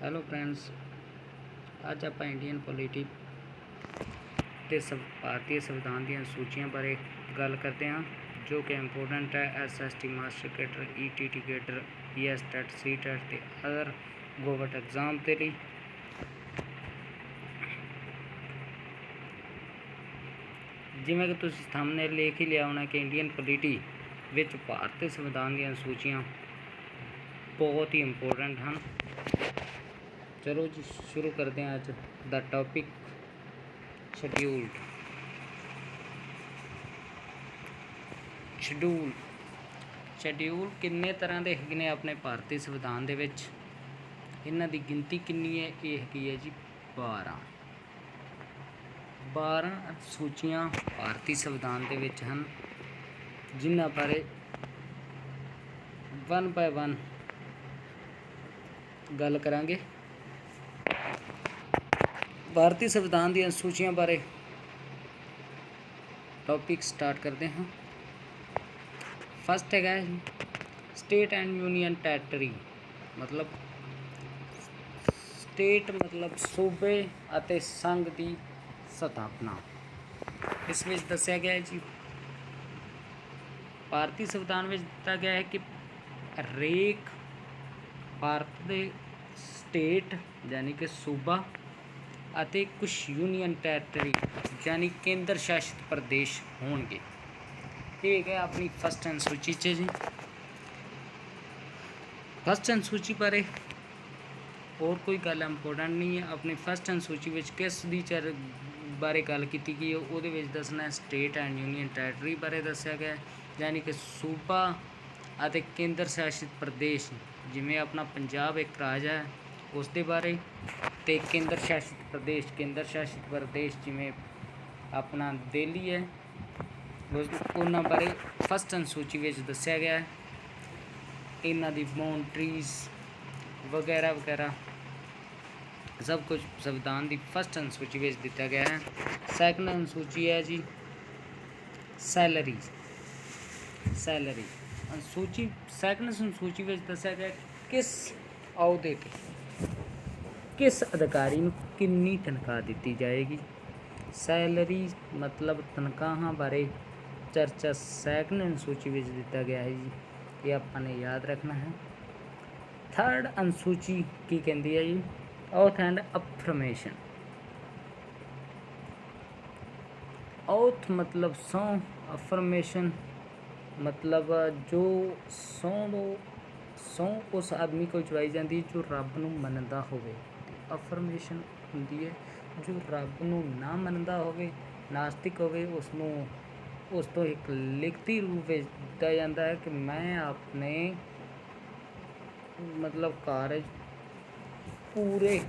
Hello friends, ਅੱਜ ਆਪਾਂ Indian polity ਤੇ ਭਾਰਤੀ ਸੰਵਿਧਾਨ ਦੀਆਂ ਸੂਚੀਆਂ ਬਾਰੇ ਗੱਲ ਕਰਦੇ ਹਾਂ, ਜੋ ਕਿ ਇੰਪੋਰਟੈਂਟ ਹੈ SST master cadre, ETT cadre, ES TET, C TET ਅਤੇ ਅਦਰ ਗਵਰਨਮੈਂਟ ਐਗਜ਼ਾਮ ਦੇ ਲਈ। ਜਿਵੇਂ ਕਿ ਤੁਸੀਂ ਸਾਹਮਣੇ ਲਿਖ ਹੀ ਲਿਆ ਹੋਣਾ ਕਿ ਇੰਡੀਅਨ ਪੋਲੀਟੀ ਵਿੱਚ ਭਾਰਤੀ ਸੰਵਿਧਾਨ ਦੀਆਂ ਸੂਚੀਆਂ ਬਹੁਤ ਹੀ ਇੰਪੋਰਟੈਂਟ ਹਨ। ਚਲੋ ਜੀ ਸ਼ੁਰੂ ਕਰਦੇ ਹਾਂ ਅੱਜ ਦਾ ਟੌਪਿਕ ਸ਼ਡਿਊਲ ਕਿੰਨੇ ਤਰ੍ਹਾਂ ਦੇ ਹੈਗੇ ਨੇ ਆਪਣੇ ਭਾਰਤੀ ਸੰਵਿਧਾਨ ਦੇ ਵਿੱਚ। ਇਹਨਾਂ ਦੀ ਗਿਣਤੀ ਕਿੰਨੀ ਹੈ? ਇਹ ਹੈਗੀ ਹੈ ਜੀ 12 ਸੂਚੀਆਂ ਭਾਰਤੀ ਸੰਵਿਧਾਨ ਦੇ ਵਿੱਚ ਹਨ, ਜਿਨ੍ਹਾਂ ਬਾਰੇ 1 ਬਾਏ 1 ਗੱਲ ਕਰਾਂਗੇ। ਭਾਰਤੀ ਸੰਵਿਧਾਨ ਦੀਆਂ ਸੂਚੀਆਂ ਬਾਰੇ ਟੌਪਿਕ ਸਟਾਰਟ ਕਰਦੇ ਹਾਂ। ਫਸਟ ਹੈਗਾ ਸਟੇਟ ਐਂਡ ਯੂਨੀਅਨ ਟੈਰੀਟਰੀ, ਮਤਲਬ ਸਟੇਟ ਮਤਲਬ ਸੂਬੇ ਅਤੇ ਸੰਘ ਦੀ ਸਥਾਪਨਾ। ਇਸ ਵਿੱਚ ਦੱਸਿਆ ਗਿਆ ਹੈ ਜੀ, ਭਾਰਤੀ ਸੰਵਿਧਾਨ ਵਿੱਚ ਦਿੱਤਾ ਗਿਆ ਹੈ ਕਿ ਹਰੇਕ ਭਾਰਤ ਦੇ ਸਟੇਟ ਯਾਨੀ ਕਿ ਸੂਬਾ ਅਤੇ ਕੁਝ ਯੂਨੀਅਨ ਟੈਰੀਟਰੀ ਯਾਨੀ ਕੇਂਦਰ ਸ਼ਾਸਿਤ ਪ੍ਰਦੇਸ਼ ਹੋਣਗੇ। ਇਹ ਹੈਗਾ ਆਪਣੀ ਫਸਟ ਅਨੁਸੂਚੀ 'ਚ ਜੀ। ਫਸਟ ਅਨੁਸੂਚੀ ਬਾਰੇ ਹੋਰ ਕੋਈ ਗੱਲ ਇੰਪੋਰਟੈਂਟ ਨਹੀਂ ਹੈ। ਆਪਣੀ ਫਸਟ ਅਨੁਸੂਚੀ ਵਿੱਚ ਕਿਸ ਦੀ ਬਾਰੇ ਗੱਲ ਕੀਤੀ ਗਈ ਹੈ, ਉਹਦੇ ਵਿੱਚ ਦੱਸਣਾ ਸਟੇਟ ਐਂਡ ਯੂਨੀਅਨ ਟੈਰੀਟਰੀ ਬਾਰੇ ਦੱਸਿਆ ਗਿਆ, ਯਾਨੀ ਕਿ ਸੂਬਾ ਅਤੇ ਕੇਂਦਰ ਸ਼ਾਸਿਤ ਪ੍ਰਦੇਸ਼। ਜਿਵੇਂ ਆਪਣਾ ਪੰਜਾਬ ਇੱਕ ਰਾਜ ਹੈ, ਉਸ ਦੇ ਬਾਰੇ, ਅਤੇ ਕੇਂਦਰ ਸ਼ਾਸਿਤ ਪ੍ਰਦੇਸ਼ ਜਿਵੇਂ ਆਪਣਾ ਦਿੱਲੀ ਹੈ, ਉਹਨਾਂ ਬਾਰੇ ਫਸਟ ਅਨੁਸੂਚੀ ਵਿੱਚ ਦੱਸਿਆ ਗਿਆ ਹੈ। ਇਹਨਾਂ ਦੀ ਬਾਉਂਡਰੀਜ਼ ਵਗੈਰਾ ਵਗੈਰਾ ਸਭ ਕੁਝ ਸੰਵਿਧਾਨ ਦੀ ਫਸਟ ਅਨੁਸੂਚੀ ਵਿੱਚ ਦਿੱਤਾ ਗਿਆ ਹੈ। ਸੈਕੰਡ ਅਨੁਸੂਚੀ ਹੈ ਜੀ ਸੈਲਰੀ ਅਨੁਸੂਚੀ। ਸੈਕੰਡ ਅਨੁਸੂਚੀ ਵਿੱਚ ਦੱਸਿਆ ਗਿਆ ਕਿਸ ਅਹੁਦੇ 'ਤੇ ਕਿਸ ਅਧਿਕਾਰੀ ਨੂੰ ਕਿੰਨੀ ਤਨਖਾਹ ਦਿੱਤੀ ਜਾਏਗੀ। ਸੈਲਰੀ ਮਤਲਬ ਤਨਖਾਹਾਂ ਬਾਰੇ ਚਰਚਾ ਸੈਕੰਡ ਅਨੁਸੂਚੀ ਵਿੱਚ ਦਿੱਤਾ ਗਿਆ ਹੈ ਜੀ, ਇਹ ਆਪਾਂ ਨੇ ਯਾਦ ਰੱਖਣਾ ਹੈ। ਥਰਡ ਅਨੁਸੂਚੀ ਕੀ ਕਹਿੰਦੀ ਹੈ ਜੀ? ਓਥ ਐਂਡ ਅਫਰਮੇਸ਼ਨ। ਓਥ ਮਤਲਬ ਸਹੁੰ, ਅਫਰਮੇਸ਼ਨ ਮਤਲਬ ਜੋ ਸਹੁੰ ਉਸ ਆਦਮੀ ਕੋਲ ਚੁਕਾਈ ਜਾਂਦੀ ਜੋ ਰੱਬ ਨੂੰ ਮੰਨਦਾ ਹੋਵੇ। ਅਫਰਮੇਸ਼ਨ ਹੁੰਦੀ ਹੈ ਜੋ ਰੱਬ ਨੂੰ ਨਾ ਮੰਨਦਾ ਹੋਵੇ, ਨਾਸਤਿਕ ਹੋਵੇ, ਉਸ ਤੋਂ ਇੱਕ ਲਿਖਤੀ ਰੂਪ ਵਿੱਚ ਦਿੱਤਾ ਜਾਂਦਾ ਹੈ ਕਿ ਮੈਂ ਆਪਣੇ ਮਤਲਬ ਕਾਰਜ ਪੂਰੇ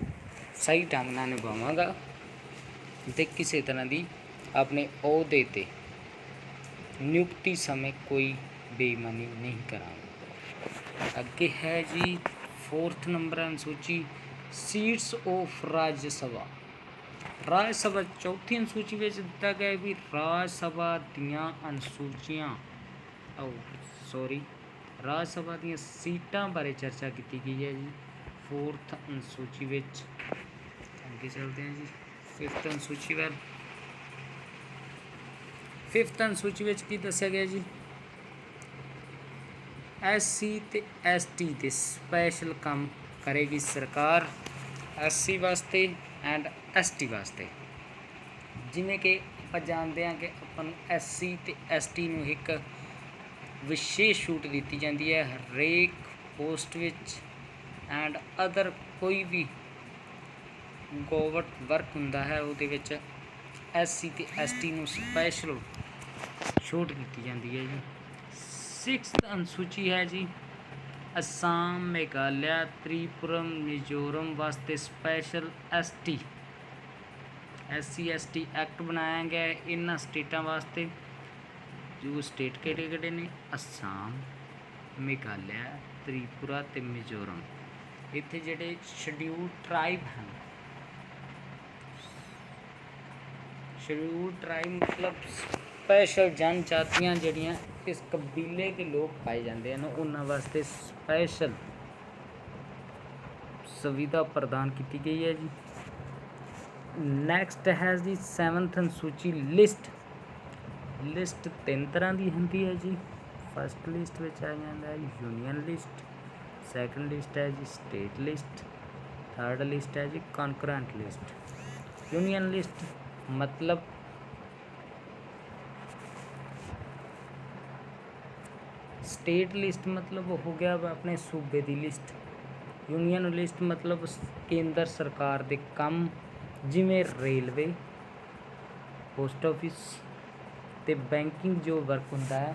ਸਹੀ ਢੰਗ ਨਾਲ ਨਿਭਾਵਾਂਗਾ ਅਤੇ ਕਿਸੇ ਤਰ੍ਹਾਂ ਦੀ ਆਪਣੇ ਅਹੁਦੇ 'ਤੇ ਨਿਯੁਕਤੀ ਸਮੇਂ ਕੋਈ ਬੇਈਮਾਨੀ ਨਹੀਂ ਕਰਾਂਗਾ। ਅੱਗੇ ਹੈ ਜੀ 4th ਨੰਬਰ ਅਨੁਸੂਚੀ ਸੀਟਸ ਆਫ ਰਾਜ ਸਭਾ। ਚੌਥੀ ਅਨੁਸੂਚੀ ਵਿੱਚ ਦਿੱਤਾ ਗਿਆ ਵੀ ਰਾਜ ਸਭਾ ਦੀਆਂ ਸੀਟਾਂ ਬਾਰੇ ਚਰਚਾ ਕੀਤੀ ਗਈ ਹੈ ਜੀ 4th ਅਨੁਸੂਚੀ ਵਿੱਚ। ਅੱਗੇ ਚੱਲਦੇ ਹਾਂ ਜੀ 5th ਅਨੁਸੂਚੀ ਵੱਲ। 5th ਅਨੁਸੂਚੀ ਵਿੱਚ ਕੀ ਦੱਸਿਆ ਗਿਆ ਜੀ? SC ਤੇ ST ਦੇ ਸਪੈਸ਼ਲ ਕੰਮ ਕਰੇਗੀ ਸਰਕਾਰ, SC ਵਾਸਤੇ ਐਂਡ ST ਵਾਸਤੇ। ਜਿਵੇਂ ਕਿ ਆਪਾਂ ਜਾਣਦੇ ਹਾਂ ਕਿ ਆਪਾਂ ਨੂੰ SC ਤੇ ST ਨੂੰ ਇੱਕ ਵਿਸ਼ੇਸ਼ ਛੂਟ ਦਿੱਤੀ ਜਾਂਦੀ ਹੈ ਹਰੇਕ ਪੋਸਟ ਵਿੱਚ, ਐਂਡ ਅਦਰ ਕੋਈ ਵੀ ਗਵਰਨਮੈਂਟ ਵਰਕ ਹੁੰਦਾ ਹੈ ਉਹਦੇ ਵਿੱਚ SC ਤੇ ST ਨੂੰ ਸਪੈਸ਼ਲ ਛੂਟ ਦਿੱਤੀ ਜਾਂਦੀ ਹੈ ਜੀ। 6th ਅਨੁਸੂਚੀ ਹੈ ਜੀ ਅਸਾਮ, ਮੇਘਾਲਿਆ, ਤ੍ਰਿਪੁਰਾ, ਮਿਜ਼ੋਰਮ ਵਾਸਤੇ ਸਪੈਸ਼ਲ SC ST ਐਕਟ ਬਣਾਇਆ ਗਿਆ ਹੈ ਇਹਨਾਂ ਸਟੇਟਾਂ ਵਾਸਤੇ। ਜੋ ਸਟੇਟ ਕਿਹੜੇ ਨੇ? ਅਸਾਮ, ਮੇਘਾਲਿਆ, ਤ੍ਰਿਪੁਰਾ ਅਤੇ ਮਿਜ਼ੋਰਮ। ਇੱਥੇ ਜਿਹੜੇ ਸ਼ਡਿਊਲ ਟਰਾਈਬ ਹਨ, ਸ਼ਡਿਊਲ ਟਰਾਈਬ ਮਤਲਬ ਸਪੈਸ਼ਲ ਜਨਜਾਤੀਆਂ ਜਿਹੜੀਆਂ ਇਸ ਕਬੀਲੇ ਦੇ ਲੋਕ ਪਾਏ ਜਾਂਦੇ ਹਨ, ਉਹਨਾਂ ਵਾਸਤੇ ਸੁਵਿਧਾ ਪ੍ਰਦਾਨ ਕੀਤੀ ਗਈ ਹੈ ਜੀ। ਨੈਕਸਟ ਹੈ ਜੀ 7th ਅਨੁਸੂਚੀ ਲਿਸਟ। ਲਿਸਟ 3 ਤਰ੍ਹਾਂ ਦੀ ਹੁੰਦੀ ਹੈ ਜੀ। ਫਸਟ ਲਿਸਟ ਵਿੱਚ ਆ ਜਾਂਦਾ ਹੈ ਯੂਨੀਅਨ ਲਿਸਟ, ਸੈਕੰਡ ਲਿਸਟ ਹੈ ਜੀ ਸਟੇਟ ਲਿਸਟ, ਥਰਡ ਲਿਸਟ ਹੈ ਜੀ ਕਨਕਰੈਂਟ ਲਿਸਟ। ਯੂਨੀਅਨ ਲਿਸਟ मतलब स्टेट लिस्ट मतलब हो गया अपने सूबे की लिस्ट। यूनियन लिस्ट मतलब केंद्र सरकार के काम जिमें रेलवे, पोस्ट ऑफिस ते बैंकिंग जो वर्क होंदा है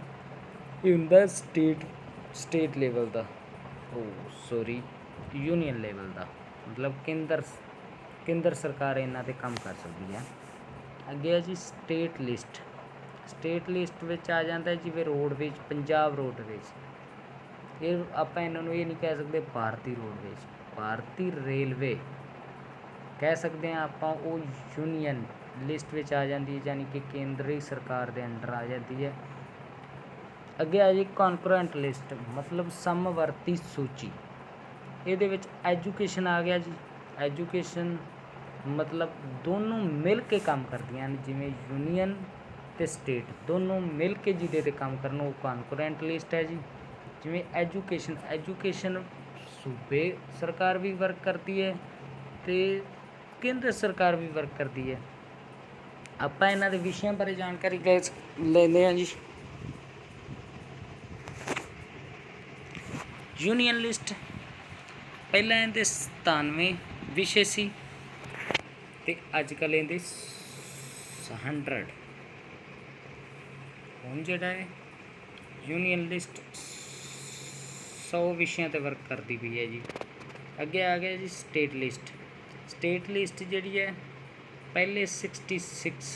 ये होंदा स्टेट लेवल का, सॉरी यूनियन लेवल का, मतलब केंद्र सरकार इन्हां ते काम कर सकती है। अगे है जी स्टेट लिस्ट। स्टेट लिस्ट विच आ जाता है जिवें रोडवेज, पंजाब रोडवेज, ये आप इन्होंने ये नहीं कह सकते भारतीय रोडवेज, भारतीय रेलवे कह सकते हैं आप। वो यूनीयन लिस्ट विच आ जाती है, यानी कि केंद्रीय सरकार के अंडर आ जाती है। अगे आ जी कॉन्करेंट लिस्ट मतलब समवर्ती सूची। ये एजुकेशन आ गया जी। एजुकेशन मतलब दोनों मिल के काम करदियां ने, जिमें यूनीयन ते स्टेट दोनों मिल के जिहदे ते काम करन वो कॉन्करेंट लिस्ट है जी। जिमें एजुकेशन सूबे सरकार भी वर्क करती है तो केंद्र सरकार भी वर्क करती है। आपां इन्हां दे विषयां बारे जानकारी लेने हैं जी। यूनीयन लिस्ट पहला इहदे 97 विषय सी ते अजकल इहदे 100। हुण जिहड़ा है यूनीयन लिस्ट 100 विषयों पर वर्क करती पई है जी। अगे आ गया जी स्टेट लिस्ट। स्टेट लिस्ट जिहड़ी है पहले 66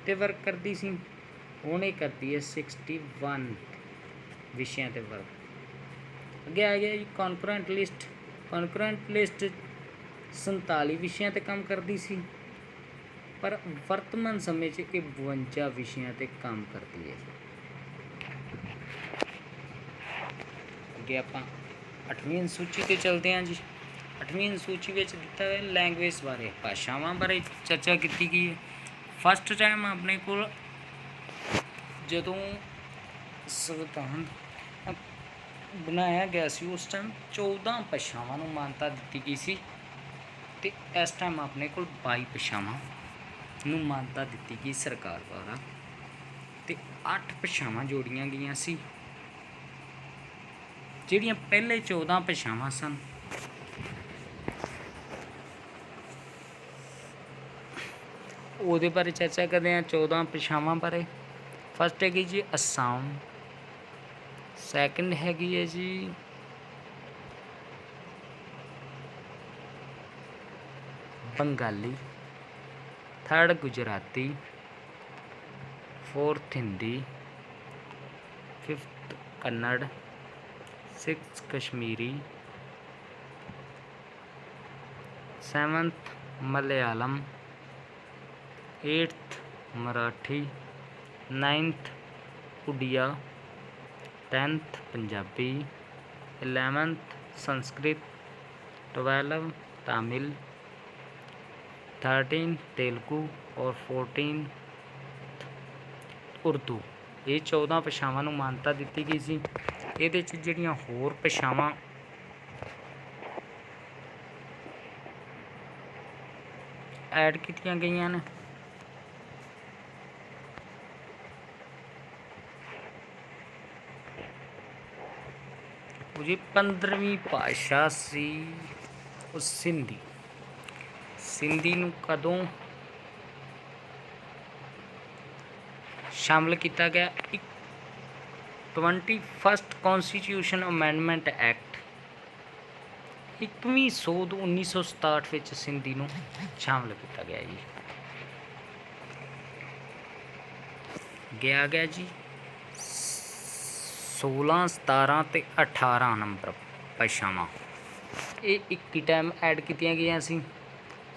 ते वर्क करती सी, हुण ये करती है 61 विषयों पर वर्क। अगे आ गया जी कॉन्करेंट लिस्ट। कॉन्करेंट लिस्ट 47 विषयों पर काम करती सी, पर वर्तमान समय ये 52 विषयों पर काम करती है। अगे आप 8वीं अनुसूची पर चलते हैं जी। 8वीं अनुसूची में दिता है लैंग्वेज बारे, भाषावां बारे चर्चा की गई है। फस्ट टाइम अपने को जदों संविधान बनाया गया सी उस टाइम 14 भाषावां नूं मानता दी गई सी, ते इस टाइम अपने को 22 भाषावां नूं मानता दी गई सरकार द्वारा, ते 8 भाषावां जोड़ियां गईयां सी। जिहड़ियां पहले 14 भाषावां सन ਉਹਦੇ बारे चर्चा करते हैं। 14 भाषावां बारे फस्ट हैगी जी असम, सैकेंड हैगी है जी Bengali, third Gujarati, fourth Hindi, fifth Kannada, six Kashmiri, seventh Malayalam, 8th Marathi, 9th Oriya, 10th Punjabi, 11th Sanskrit, 12th Tamil, 13th Telugu और 14th उर्दू। ये 14 भाषावां नूं मानता दी गई सी। इहदे च जिहड़ियां होर भाषावां ऐड कीतियां गईयां ने जी 15वीं भाषा सी वो सिंधी। सिंधी नूं कदों शामिल किया गया 21st कॉन्स्टिट्यूशन अमेंडमेंट एक्ट 21वीं सोध 1967 विच सिंधी नूं शामिल किया गया जी। गया जी 16, 17 ते 18 नंबर भाषावां ये एक ही टाइम ऐड कीतियां गईयां सी।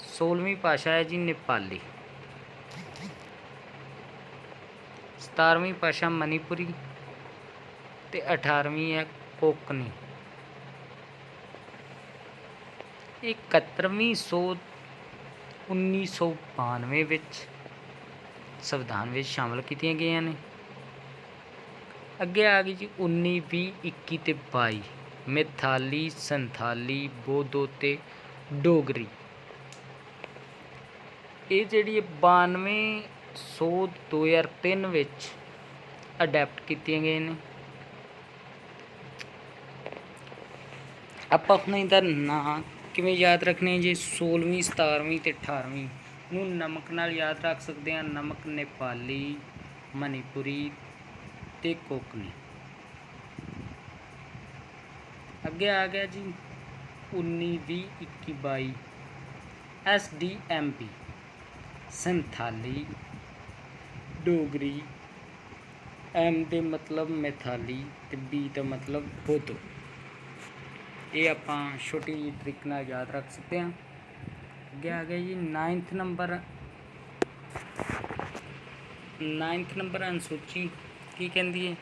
16वीं भाषा है जी नेपाली, 17वीं भाषा मणिपुरी ते 18वीं है कोकनी। 71ਵੀਂ ਸੋਧ 1992 ਵਿੱਚ ਸੰਵਿਧਾਨ ਵਿੱਚ ਸ਼ਾਮਲ ਕੀਤੀਆਂ ਗਈਆਂ ਨੇ। ਅੱਗੇ ਆ ਗਈ ਜੀ 19, 20, 21 ਅਤੇ 22 ਮੈਥਾਲੀ, ਸੰਥਾਲੀ, ਬੋਦੋ ਅਤੇ ਡੋਗਰੀ। ਇਹ ਜਿਹੜੀ 92 ਸੋਧ 2003 ਵਿੱਚ ਅਡੈਪਟ ਕੀਤੀਆਂ ਗਈਆਂ ਨੇ। ਆਪਾਂ ਹੁਣ ਇਹਦਾ ਨਾਂ ਕਿਵੇਂ ਯਾਦ ਰੱਖਣੇ ਜੀ? 16ਵੀਂ, 17ਵੀਂ ਅਤੇ 18ਵੀਂ ਨੂੰ ਨਮਕ ਨਾਲ ਯਾਦ ਰੱਖ ਸਕਦੇ ਹਾਂ। ਨਮਕ ਨੇਪਾਲੀ, ਮਨੀਪੁਰੀ ਅਤੇ ਕੋਕਣੀ। ਅੱਗੇ ਆ ਗਿਆ ਜੀ 19, 20, 21, 22 SDMP ਸੰਥਾਲੀ, ਡੋਗਰੀ। M ਦੇ ਮਤਲਬ ਮੈਥਾਲੀ ਅਤੇ B ਦਾ ਮਤਲਬ ਬੋਦੋ। ਇਹ ਆਪਾਂ ਛੋਟੀ ਜਿਹੀ ਟ੍ਰਿਕ ਨਾਲ ਯਾਦ ਰੱਖ ਸਕਦੇ ਹਾਂ। ਅੱਗੇ ਆ ਗਿਆ ਜੀ 9th ਨੰਬਰ ਅਨੁਸੂਚੀ ਕੀ ਕਹਿੰਦੀ ਹੈ?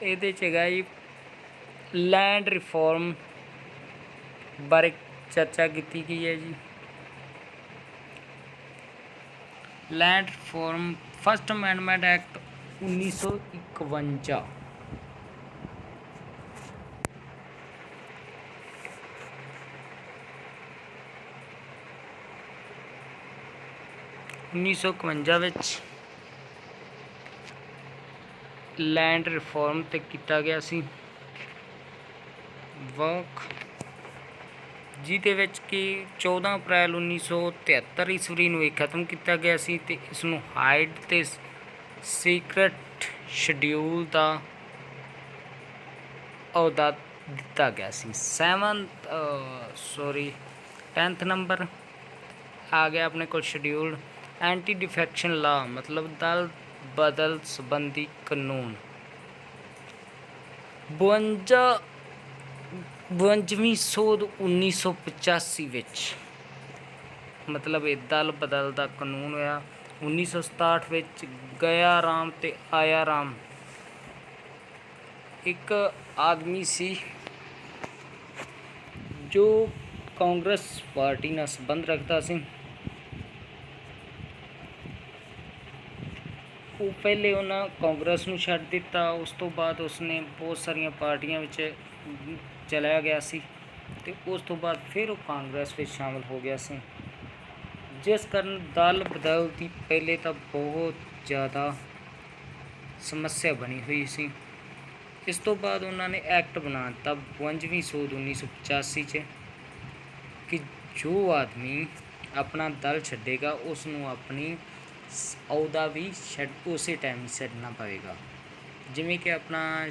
ਇਹਦੇ 'ਚ ਹੈਗਾ ਜੀ ਲੈਂਡ ਰਿਫੋਰਮ ਬਾਰੇ ਚਰਚਾ ਕੀਤੀ ਗਈ ਹੈ ਜੀ। Land reform first amendment act 1951। ਵਿੱਚ ਲੈਂਡ ਰਿਫੋਰਮ 'ਤੇ ਕੀਤਾ ਗਿਆ ਸੀ ਵਰਕ, ਜਿਹਦੇ ਵਿੱਚ ਕਿ 14 ਅਪ੍ਰੈਲ 1973 ਈਸਵੀ ਨੂੰ ਇਹ ਖਤਮ ਕੀਤਾ ਗਿਆ ਸੀ ਅਤੇ ਇਸ ਨੂੰ ਹਾਈਡ ਅਤੇ ਸੀਕਰਟ ਸ਼ਡਿਊਲ ਦਾ ਅਹੁਦਾ ਦਿੱਤਾ ਗਿਆ ਸੀ। 10th ਨੰਬਰ ਆ ਗਿਆ ਆਪਣੇ ਕੋਲ ਸ਼ਡਿਊਲ ਐਂਟੀ ਡਿਫੈਕਸ਼ਨ ਲਾ, ਮਤਲਬ ਦਲ ਬਦਲ ਸੰਬੰਧੀ ਕਾਨੂੰਨ। 52ਵੀਂ ਸੋਧ 1985 ਵਿੱਚ, ਮਤਲਬ ਇਹ ਦਲ ਬਦਲ ਦਾ ਕਾਨੂੰਨ ਹੋਇਆ। 1967 ਵਿੱਚ ਗਿਆ ਰਾਮ ਅਤੇ ਆਇਆ ਰਾਮ ਇੱਕ ਆਦਮੀ ਸੀ ਜੋ ਕਾਂਗਰਸ ਪਾਰਟੀ ਨਾਲ ਸੰਬੰਧ ਰੱਖਦਾ ਸੀ। ਉਹ ਪਹਿਲੇ ਉਹਨਾਂ ਕਾਂਗਰਸ ਨੂੰ ਛੱਡ ਦਿੱਤਾ, ਉਸ ਤੋਂ ਬਾਅਦ ਉਸਨੇ ਬਹੁਤ ਸਾਰੀਆਂ ਪਾਰਟੀਆਂ ਵਿੱਚ ਚਲਿਆ ਗਿਆ ਸੀ ਅਤੇ ਉਸ ਤੋਂ ਬਾਅਦ ਫਿਰ ਉਹ ਕਾਂਗਰਸ ਵਿੱਚ ਸ਼ਾਮਲ ਹੋ ਗਿਆ ਸੀ, ਜਿਸ ਕਾਰਨ ਦਲ ਬਦਲ ਦੀ ਪਹਿਲੇ ਤਾਂ ਬਹੁਤ ਜ਼ਿਆਦਾ ਸਮੱਸਿਆ ਬਣੀ ਹੋਈ ਸੀ। ਇਸ ਤੋਂ ਬਾਅਦ ਉਹਨਾਂ ਨੇ ਐਕਟ ਬਣਾ ਦਿੱਤਾ 52ਵੀਂ ਸੋਧ 1985 'ਚ ਕਿ ਜੋ ਆਦਮੀ ਆਪਣਾ ਦਲ ਛੱਡੇਗਾ ਉਸ ਨੂੰ ਆਪਣੀ ਅਹੁਦਾ ਵੀ ਉਸੇ ਟਾਈਮ ਛੱਡਣਾ ਪਵੇਗਾ। ਜਿਵੇਂ ਕਿ ਆਪਣਾ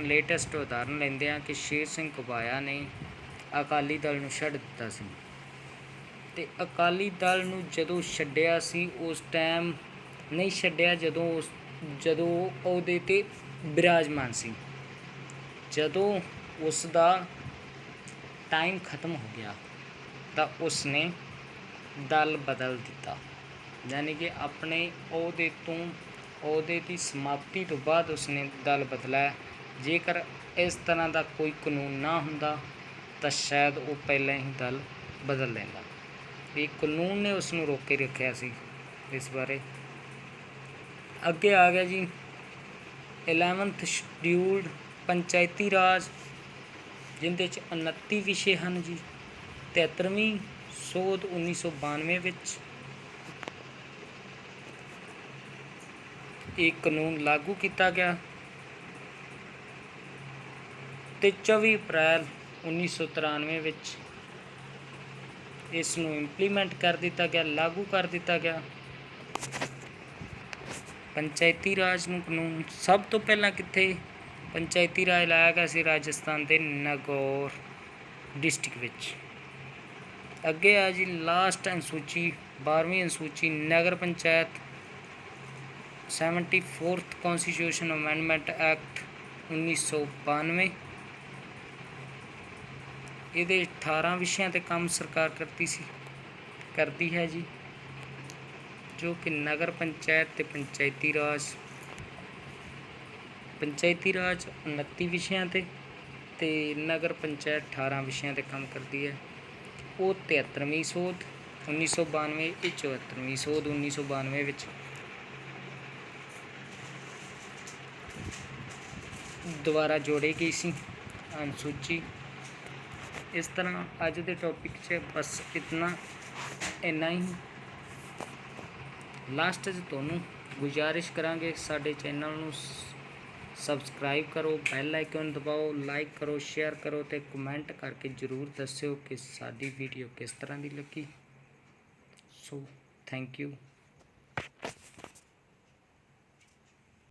ਲੇਟੈਸਟ ਉਦਾਹਰਨ ਲੈਂਦੇ ਹਾਂ ਕਿ ਸ਼ੇਰ ਸਿੰਘ ਘੁਬਾਇਆ ਨੇ ਅਕਾਲੀ ਦਲ ਨੂੰ ਛੱਡ ਦਿੱਤਾ ਸੀ ਅਤੇ ਅਕਾਲੀ ਦਲ ਨੂੰ ਜਦੋਂ ਛੱਡਿਆ ਸੀ ਉਸ ਟਾਈਮ ਨਹੀਂ ਛੱਡਿਆ ਜਦੋਂ ਅਹੁਦੇ 'ਤੇ ਬਿਰਾਜਮਾਨ ਸੀ। ਜਦੋਂ ਉਸ ਦਾ ਟਾਈਮ ਖਤਮ ਹੋ ਗਿਆ ਤਾਂ ਉਸਨੇ ਦਲ ਬਦਲ ਦਿੱਤਾ, ਯਾਨੀ ਕਿ ਆਪਣੇ ਅਹੁਦੇ ਦੀ ਸਮਾਪਤੀ ਤੋਂ ਬਾਅਦ ਉਸਨੇ ਦਲ ਬਦਲਿਆ। ਜੇਕਰ ਇਸ ਤਰ੍ਹਾਂ ਦਾ ਕੋਈ ਕਾਨੂੰਨ ਨਾ ਹੁੰਦਾ ਤਾਂ ਸ਼ਾਇਦ ਉਹ ਪਹਿਲਾਂ ਹੀ ਦਲ ਬਦਲ ਲੈਂਦਾ। ਇਹ ਕਾਨੂੰਨ ਨੇ ਉਸ ਨੂੰ ਰੋਕ ਕੇ ਰੱਖਿਆ ਸੀ ਇਸ ਬਾਰੇ। ਅੱਗੇ ਆ ਗਿਆ ਜੀ 11th ਸ਼ਡਿਊਲਡ ਪੰਚਾਇਤੀ ਰਾਜ, ਜਿਹਦੇ 'ਚ 29 ਵਿਸ਼ੇ ਹਨ ਜੀ। 73ਵੀਂ ਸੋਧ 1992 ਵਿੱਚ ਇਹ ਕਾਨੂੰਨ ਲਾਗੂ ਕੀਤਾ ਗਿਆ ਅਤੇ 24 ਅਪ੍ਰੈਲ 1993 ਵਿੱਚ ਇਸ ਨੂੰ ਇੰਪਲੀਮੈਂਟ ਕਰ ਦਿੱਤਾ ਗਿਆ, ਲਾਗੂ ਕਰ ਦਿੱਤਾ ਗਿਆ। ਪੰਚਾਇਤੀ ਰਾਜ ਨੂੰ ਕਾਨੂੰਨ ਸਭ ਤੋਂ ਪਹਿਲਾਂ ਕਿੱਥੇ ਪੰਚਾਇਤੀ ਰਾਜ ਲਾਇਆ ਗਿਆ ਸੀ? ਰਾਜਸਥਾਨ ਦੇ ਨਾਗੌਰ ਡਿਸਟ੍ਰਿਕਟ ਵਿੱਚ। ਅੱਗੇ ਆ ਜੀ ਲਾਸਟ ਅਨੁਸੂਚੀ 12ਵੀਂ ਅਨੁਸੂਚੀ ਨਗਰ ਪੰਚਾਇਤ 74th ਕੌਂਸਟੀਟਿਊਸ਼ਨ ਅਮੈਂਡਮੈਂਟ ਐਕਟ 1992। ਇਹਦੇ 18 ਵਿਸ਼ਿਆਂ 'ਤੇ ਕੰਮ ਸਰਕਾਰ ਕਰਦੀ ਹੈ ਜੀ, ਜੋ ਕਿ ਨਗਰ ਪੰਚਾਇਤ ਅਤੇ ਪੰਚਾਇਤੀ ਰਾਜ 29 ਵਿਸ਼ਿਆਂ 'ਤੇ ਤੇ ਨਗਰ ਪੰਚਾਇਤ 18 ਵਿਸ਼ਿਆਂ 'ਤੇ ਕੰਮ ਕਰਦੀ ਹੈ। ਉਹ 73ਵੀਂ ਸੋਧ 1992 ਇਹ 74ਵੀਂ ਸੋਧ 1992 ਵਿੱਚ ਦੁਬਾਰਾ ਜੋੜੀ ਗਈ ਸੀ ਅਨੁਸੂਚੀ। ਇਸ ਤਰ੍ਹਾਂ ਅੱਜ ਦੇ ਟੌਪਿਕ 'ਚ ਬਸ ਇੰਨਾ ਹੀ। ਲਾਸਟ 'ਚ ਤੁਹਾਨੂੰ ਗੁਜ਼ਾਰਿਸ਼ ਕਰਾਂਗੇ ਸਾਡੇ ਚੈਨਲ ਨੂੰ ਸਬਸਕ੍ਰਾਈਬ ਕਰੋ, ਬੈਲ ਆਈਕਨ ਦਬਾਓ, ਲਾਈਕ ਕਰੋ, ਸ਼ੇਅਰ ਕਰੋ ਅਤੇ ਕਮੈਂਟ ਕਰਕੇ ਜ਼ਰੂਰ ਦੱਸਿਓ ਕਿ ਸਾਡੀ ਵੀਡੀਓ ਕਿਸ ਤਰ੍ਹਾਂ ਦੀ ਲੱਗੀ। So thank you.